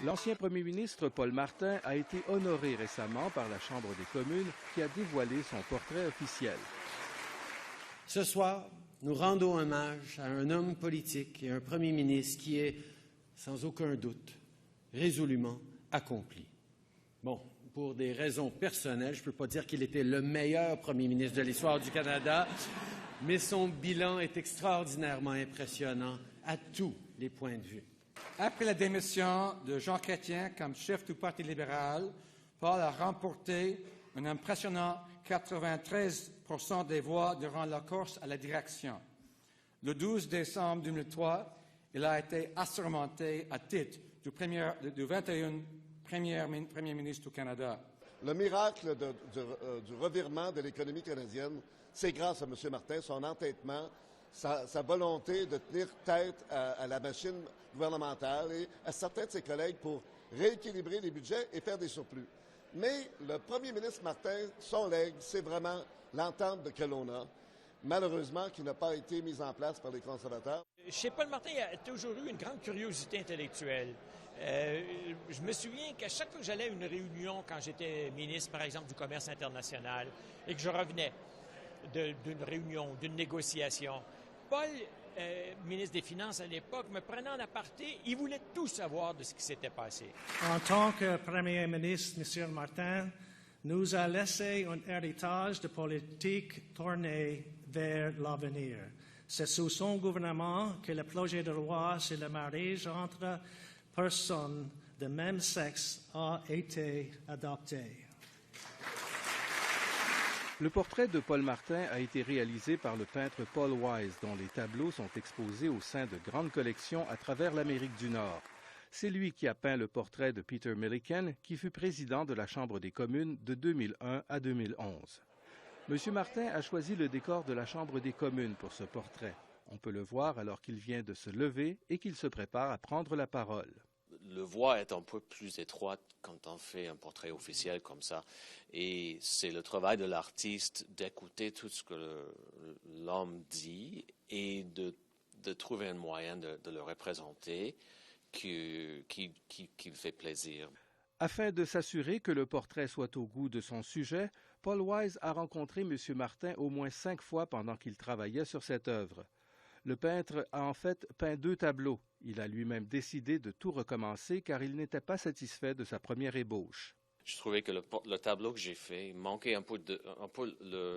L'ancien premier ministre Paul Martin a été honoré récemment par la Chambre des communes qui a dévoilé son portrait officiel. Ce soir, nous rendons hommage à un homme politique et un premier ministre qui est, sans aucun doute, résolument accompli. Bon, pour des raisons personnelles, je ne peux pas dire qu'il était le meilleur premier ministre de l'histoire du Canada, mais son bilan est extraordinairement impressionnant à tous les points de vue. Après la démission de Jean Chrétien comme chef du Parti libéral, Paul a remporté un impressionnant 93% des voix durant la course à la direction. Le 12 décembre 2003, il a été assermenté à titre du 21e Premier ministre du Canada. Le miracle du revirement de l'économie canadienne, c'est grâce à M. Martin, son entêtement, sa volonté de tenir tête à la machine gouvernementale et à certains de ses collègues pour rééquilibrer les budgets et faire des surplus. Mais le premier ministre Martin, son legs, c'est vraiment l'entente de Kelowna, malheureusement, qui n'a pas été mise en place par les conservateurs. Chez Paul Martin, il y a toujours eu une grande curiosité intellectuelle. Je me souviens qu'à chaque fois que j'allais à une réunion, quand j'étais ministre, par exemple, du commerce international, et que je revenais d'une réunion, d'une négociation, Paul, ministre des Finances à l'époque, me prenait en aparté, il voulait tout savoir de ce qui s'était passé. En tant que Premier ministre, M. Martin nous a laissé un héritage de politique tourné vers l'avenir. C'est sous son gouvernement que le projet de loi sur le mariage entre personnes de même sexe a été adopté. Le portrait de Paul Martin a été réalisé par le peintre Paul Wise, dont les tableaux sont exposés au sein de grandes collections à travers l'Amérique du Nord. C'est lui qui a peint le portrait de Peter Milliken, qui fut président de la Chambre des communes de 2001 à 2011. M. Martin a choisi le décor de la Chambre des communes pour ce portrait. On peut le voir alors qu'il vient de se lever et qu'il se prépare à prendre la parole. Le voix est un peu plus étroite quand on fait un portrait officiel comme ça. Et c'est le travail de l'artiste d'écouter tout ce que l'homme dit et de trouver un moyen de le représenter qui fait plaisir. Afin de s'assurer que le portrait soit au goût de son sujet, Paul Wise a rencontré M. Martin au moins 5 fois pendant qu'il travaillait sur cette œuvre. Le peintre a en fait peint 2 tableaux. Il a lui-même décidé de tout recommencer car il n'était pas satisfait de sa première ébauche. Je trouvais que le tableau que j'ai fait manquait un peu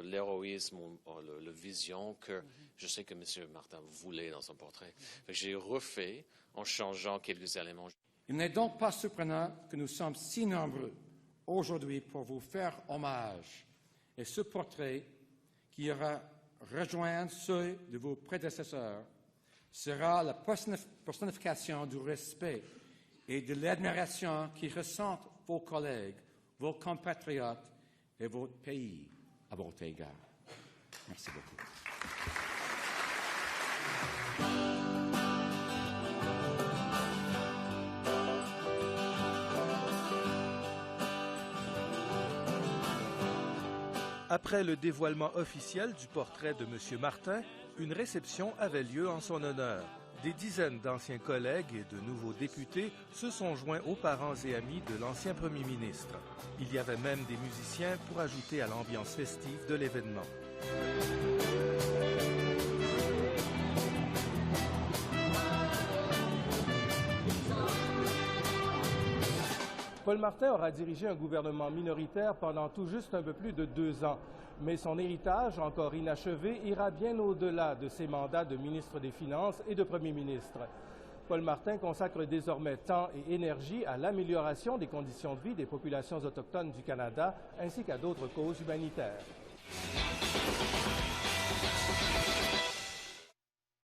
l'héroïsme, la vision que je sais que M. Martin voulait dans son portrait. J'ai refait en changeant quelques éléments. Il n'est donc pas surprenant que nous sommes si nombreux aujourd'hui pour vous faire hommage. Et ce portrait qui ira rejoindre ceux de vos prédécesseurs sera la personnification du respect et de l'admiration qui ressentent vos collègues, vos compatriotes et votre pays à votre égard. Merci beaucoup. Après le dévoilement officiel du portrait de M. Martin, une réception avait lieu en son honneur. Des dizaines d'anciens collègues et de nouveaux députés se sont joints aux parents et amis de l'ancien premier ministre. Il y avait même des musiciens pour ajouter à l'ambiance festive de l'événement. Paul Martin aura dirigé un gouvernement minoritaire pendant tout juste un peu plus de 2 ans. Mais son héritage, encore inachevé, ira bien au-delà de ses mandats de ministre des Finances et de Premier ministre. Paul Martin consacre désormais temps et énergie à l'amélioration des conditions de vie des populations autochtones du Canada ainsi qu'à d'autres causes humanitaires.